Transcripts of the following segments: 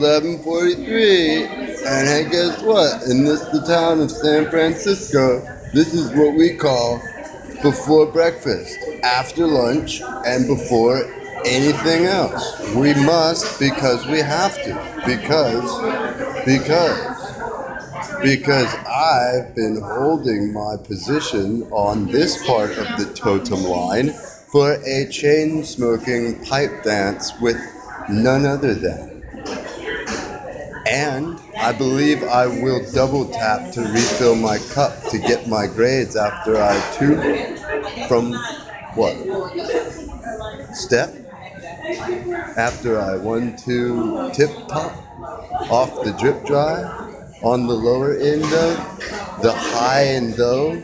11:43, and hey, guess what? In the town of San Francisco, this is what we call before breakfast, after lunch, and before anything else. We must because we have to. Because I've been holding my position on this part of the totem line for a chain-smoking pipe dance with none other than. And I believe I will double tap to refill my cup to get my grades after I from what? Step? After I 1-2 tip top off the drip dry on the lower end of the high and low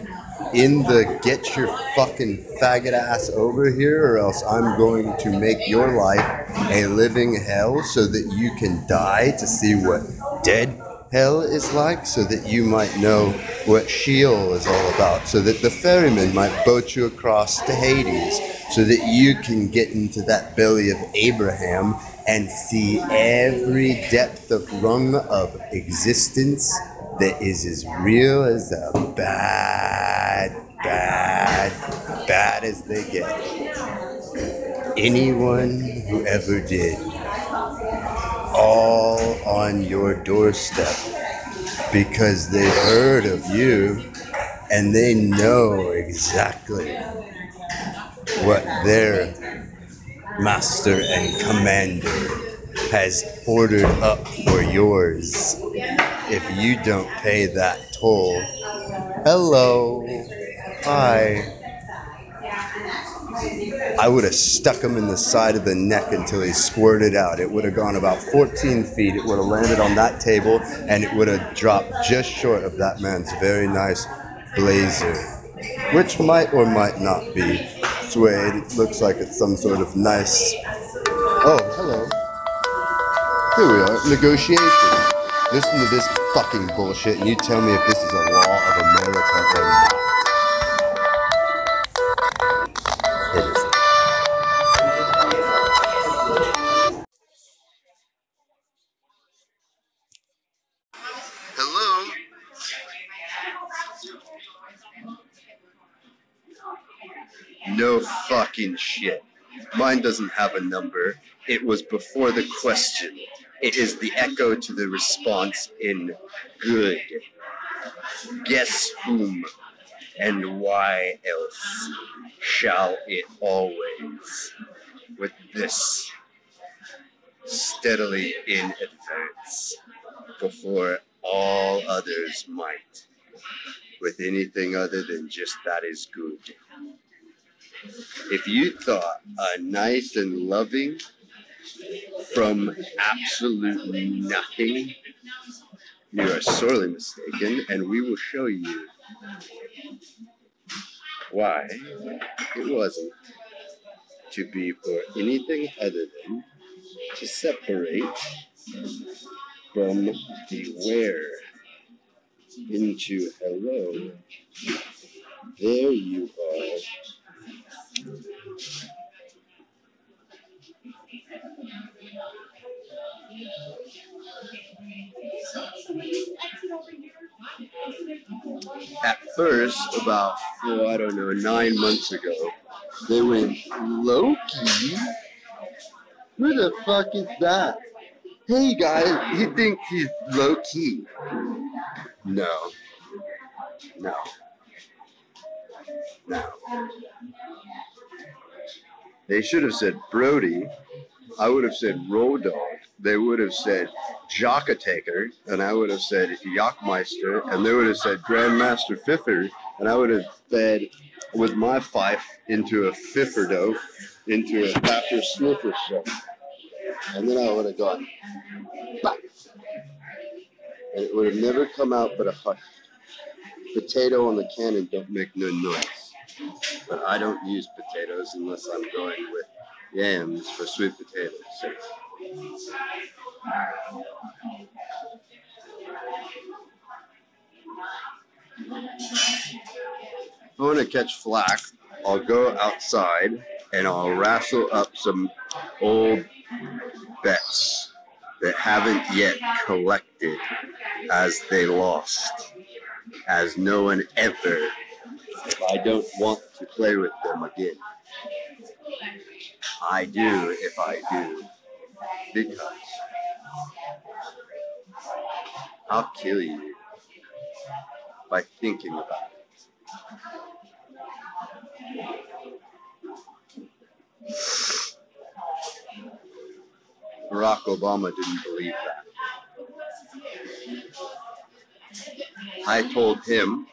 in the get your fucking faggot ass over here or else I'm going to make your life a living hell so that you can die to see what dead hell is like, so that you might know what Sheol is all about, so that the ferryman might boat you across to Hades, so that you can get into that belly of Abraham and see every depth of rung of existence that is as real as the bad as they get. Anyone who ever did. All on your doorstep because they heard of you and they know exactly what their master and commander has ordered up for yours. If you don't pay that toll, hello, hi. I would have stuck him in the side of the neck until he squirted out. It would have gone about 14 feet. It would have landed on that table, and it would have dropped just short of that man's very nice blazer, which might or might not be suede. It looks like it's some sort of nice... Oh, hello. Here we are. Negotiation. Listen to this fucking bullshit, and you tell me if this is a law of America or not. It is. Hello? No fucking shit. Mine doesn't have a number. It was before the question. It is the echo to the response in good. Guess whom and why else shall it always, with this steadily in advance, before all others might, with anything other than just that is good. If you thought a nice and loving from absolutely nothing, you are sorely mistaken, and we will show you why it wasn't to be for anything other than to separate from the where into hello. There you are. At first, about, 9 months ago, they went, Loki? Who the fuck is that? Hey guys, he thinks he's low-key. No. They should have said Brody. I would have said Road Dog. They would have said Jockataker, and I would have said Yakmeister, and they would have said Grandmaster Fiffer, and I would have fed with my fife into a Fifferdo, into a Dr. Sniffer show. And then I would have gone, bah! And it would have never come out but a hush. Potato on the cannon don't make no noise. But I don't use potatoes unless I'm going with yams for sweet potatoes. So. If I want to catch flack, I'll go outside and I'll wrestle up some old bets that haven't yet collected as they lost, as no one ever. I don't want to play with them again. I do if I do, because I'll kill you by thinking about it. Barack Obama didn't believe that. I told him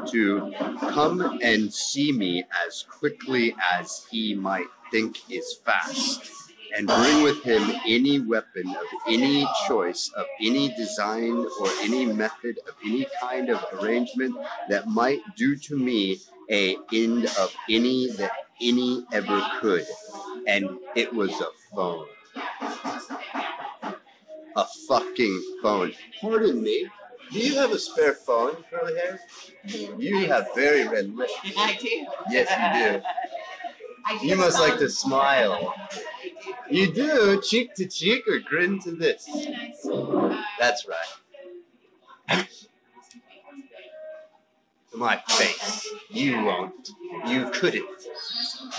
to come and see me as quickly as he might think is fast, and bring with him any weapon of any choice, of any design, or any method of any kind of arrangement that might do to me a end of any that any ever could. And it was a phone. A fucking phone. Pardon me. Do you have a spare phone, curly hair? You have very red lips. I do. Yes, you do. You must like to smile. You do, cheek to cheek or grin to this. That's right. To my face. You won't. You couldn't.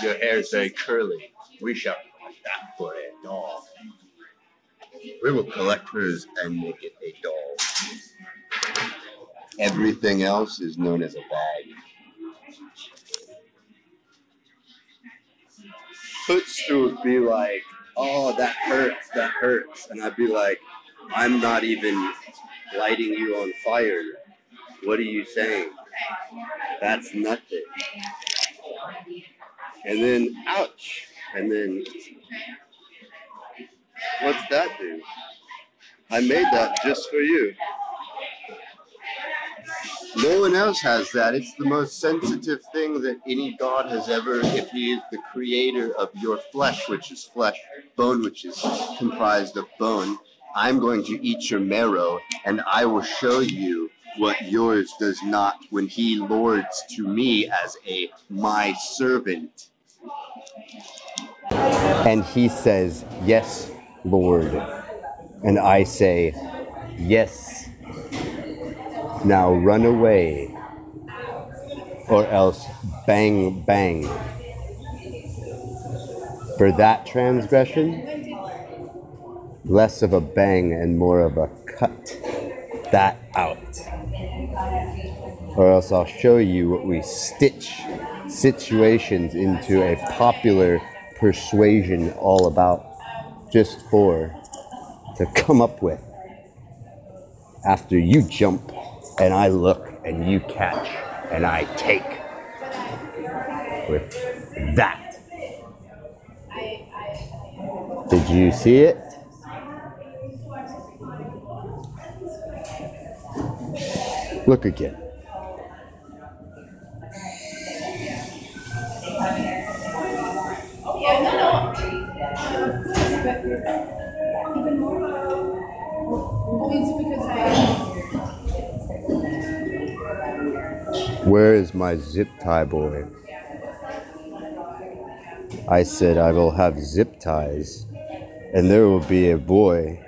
Your hair is very curly. We shall collect that for a doll. We will collect hers and make it a doll. Everything else is known as a bag. Footstool would be like, oh, that hurts. And I'd be like, I'm not even lighting you on fire. What are you saying? That's nothing. And then, ouch. And then, what's that do? I made that just for you. No one else has that. It's the most sensitive thing that any god has ever, if he is the creator of your flesh, which is flesh, bone, which is comprised of bone. I'm going to eat your marrow, and I will show you what yours does not when he lords to me as my servant. And he says, yes, Lord. And I say, yes. Now run away, or else bang, bang. For that transgression, less of a bang and more of a cut that out. Or else I'll show you what we stitch situations into a popular persuasion all about, just for to come up with. After you jump, and I look, and you catch, and I take with that. Did you see it? Look again. Where is my zip tie boy? I said I will have zip ties, and there will be a boy,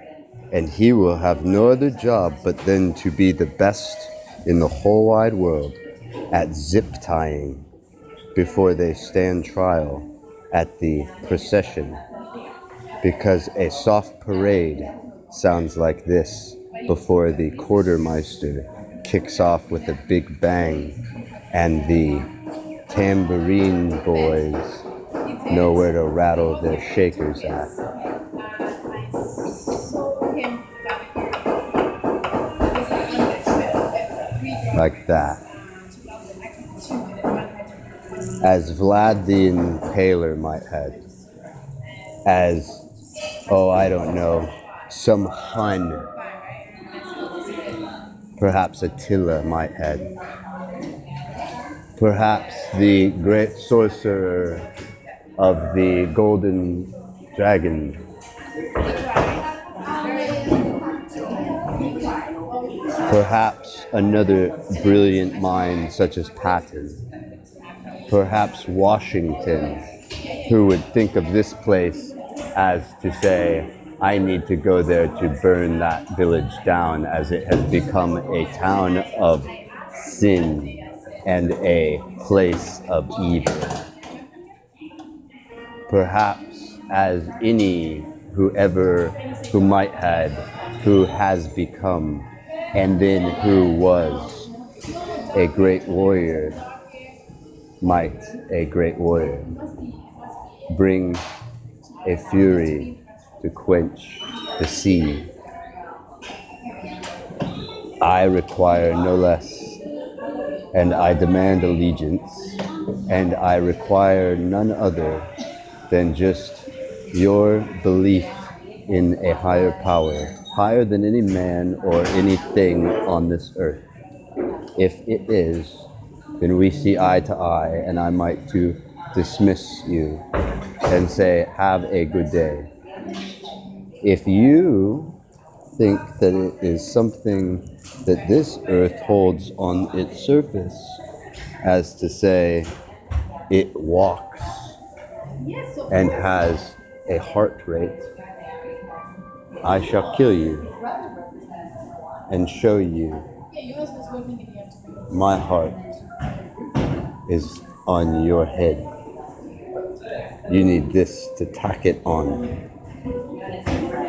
and he will have no other job but then to be the best in the whole wide world at zip tying before they stand trial at the procession. Because a soft parade sounds like this before the quartermeister kicks off with a big bang, and the tambourine boys know where to rattle their shakers at. Like that. As Vlad the Impaler might have. As, oh, I don't know, some Hun, perhaps Attila might have. Perhaps the great sorcerer of the Golden Dragon. Perhaps another brilliant mind such as Patton. Perhaps Washington, who would think of this place as to say, I need to go there to burn that village down, as it has become a town of sin and a place of evil. Perhaps as any who might had, who has become, and then who was a great warrior, might a great warrior bring a fury to quench the sea. I require no less, and I demand allegiance, and I require none other than just your belief in a higher power, higher than any man or anything on this earth. If it is, then we see eye to eye, and I might to dismiss you and say, have a good day. If you think that it is something that this earth holds on its surface, as to say, it walks and has a heart rate, I shall kill you and show you my heart is on your head. You need this to tack it on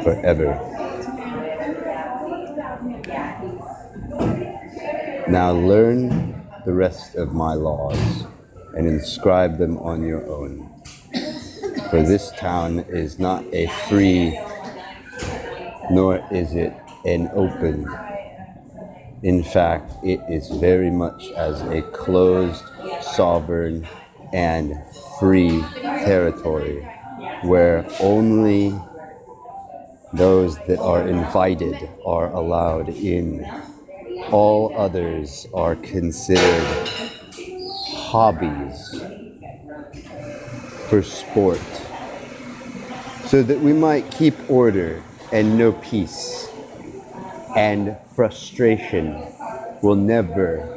forever. Now learn the rest of my laws and inscribe them on your own. For this town is not a free, nor is it an open. In fact, it is very much as a closed, sovereign, and free territory, where only those that are invited are allowed in. All others are considered hobbies for sport, so that we might keep order and know peace, and frustration will never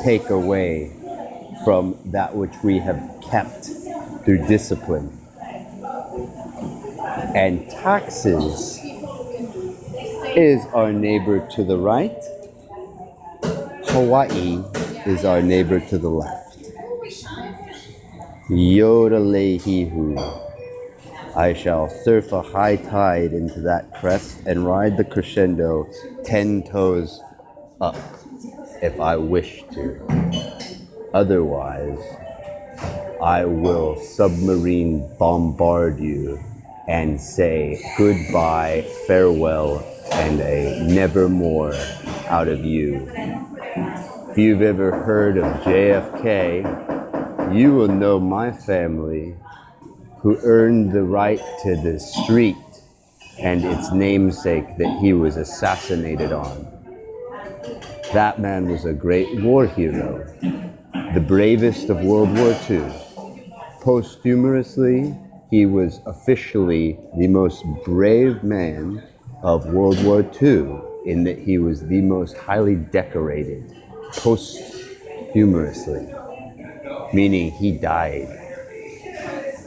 take away from that which we have kept through discipline. And taxes is our neighbor to the right. Hawaii is our neighbor to the left. Yodelehihu. I shall surf a high tide into that crest and ride the crescendo 10 toes up if I wish to. Otherwise, I will submarine bombard you and say goodbye, farewell, and a nevermore out of you. If you've ever heard of JFK, you will know my family, who earned the right to the street and its namesake that he was assassinated on. That man was a great war hero, the bravest of World War II. Posthumously, he was officially the most brave man of World War II, in that he was the most highly decorated posthumously, meaning he died,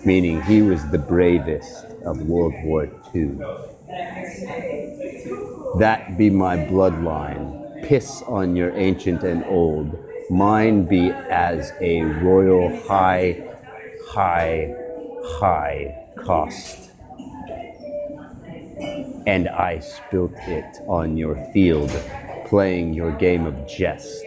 meaning he was the bravest of World War II. That be my bloodline. Piss on your ancient and old. Mine be as a royal high cost. And I spilt it on your field, playing your game of jest,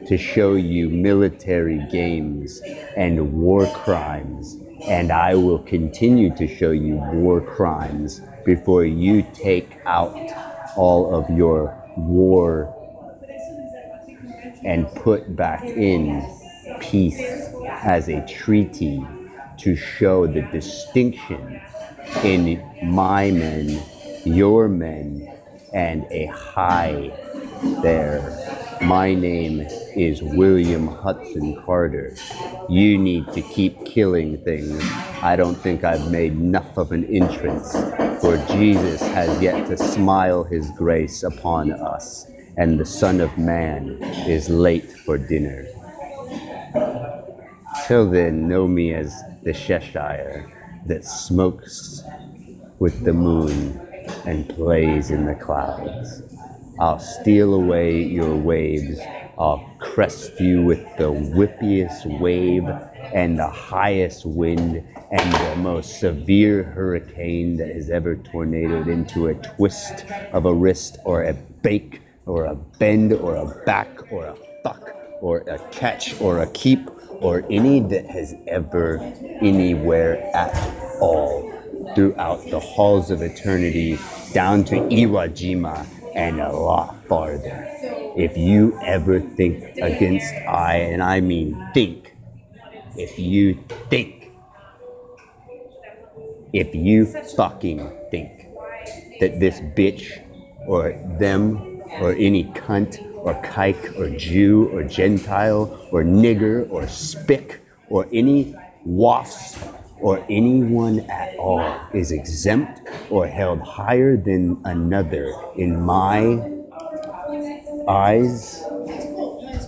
to show you military games and war crimes. And I will continue to show you war crimes before you take out all of your war and put back in peace as a treaty, to show the distinction in my men, your men, and a high there. My name is William Hudson Carter. You need to keep killing things. I don't think I've made enough of an entrance, for Jesus has yet to smile his grace upon us, and the Son of Man is late for dinner. Till then, know me as the Cheshire that smokes with the moon. and plays in the clouds. I'll steal away your waves. I'll crest you with the whippiest wave and the highest wind and the most severe hurricane that has ever tornadoed into a twist of a wrist or a bake or a bend or a back or a fuck or a catch or a keep or any that has ever anywhere at all throughout the halls of eternity down to Iwo Jima and a lot farther. If you ever think against I, and I mean think, if you fucking think that this bitch or them or any cunt or kike or Jew or Gentile or nigger or spick or any wasp or anyone at all is exempt or held higher than another in my eyes,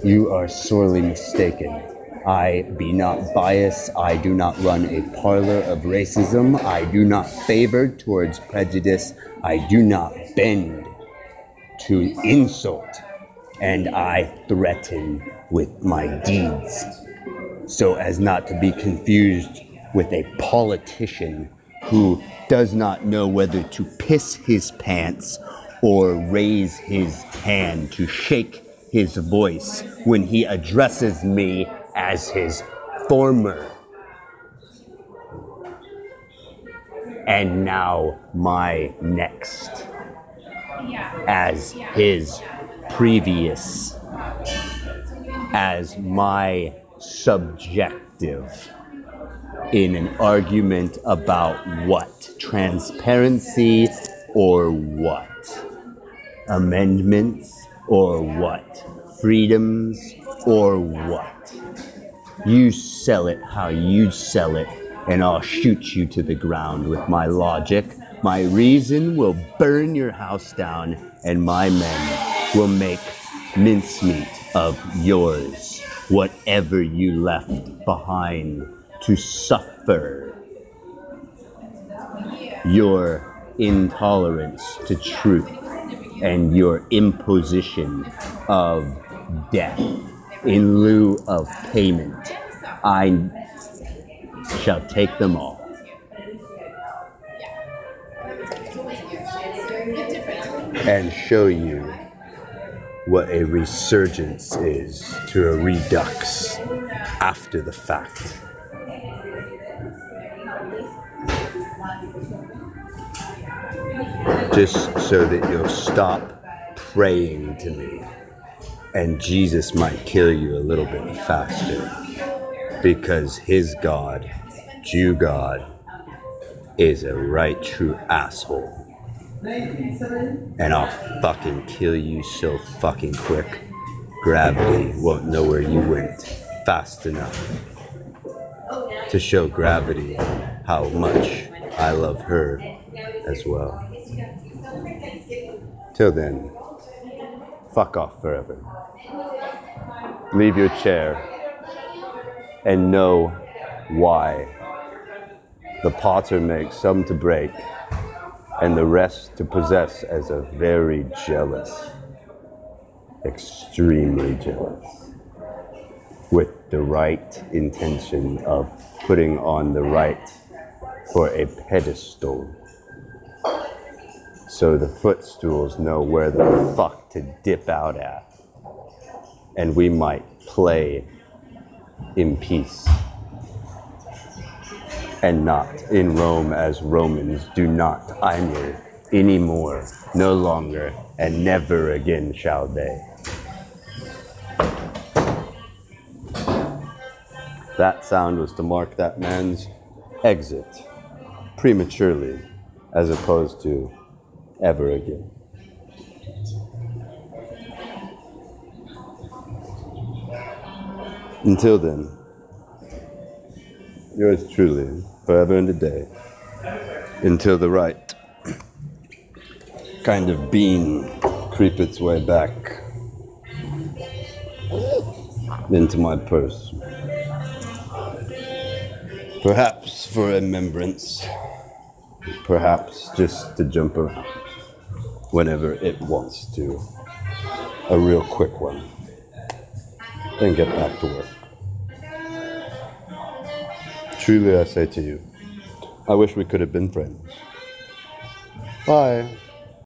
you are sorely mistaken. I be not biased. I do not run a parlor of racism. I do not favor towards prejudice. I do not bend to insult. And I threaten with my deeds so as not to be confused with a politician who does not know whether to piss his pants or raise his hand to shake his voice when he addresses me as his former and now my next, as his previous, as my subjective, in an argument about what? Transparency or what? Amendments or what? Freedoms or what? You sell it how you sell it, and I'll shoot you to the ground with my logic. My reason will burn your house down, and my men will make mincemeat of yours, whatever you left behind to suffer. Your intolerance to truth and your imposition of death in lieu of payment, I shall take them all. And show you what a resurgence is to a redux after the fact. Just so that you'll stop praying to me and Jesus might kill you a little bit faster, because his God, Jew God, is a right true asshole. And I'll fucking kill you so fucking quick, gravity won't know where you went fast enough to show gravity how much I love her as well. Till then, fuck off forever. Leave your chair and know why the potter makes some to break and the rest to possess as a very jealous, extremely jealous, with the right intention of putting on the right for a pedestal, so the footstools know where the fuck to dip out at, and we might play in peace and not in Rome as Romans do not either anymore, no longer, and never again shall they. That sound was to mark that man's exit prematurely, as opposed to ever again. Until then, yours truly, forever and a day, until the right kind of bean creep its way back into my purse. Perhaps for remembrance, Perhaps just to jump around whenever it wants to. A real quick one. Then get back to work. Truly I say to you, I wish we could have been friends. Bye.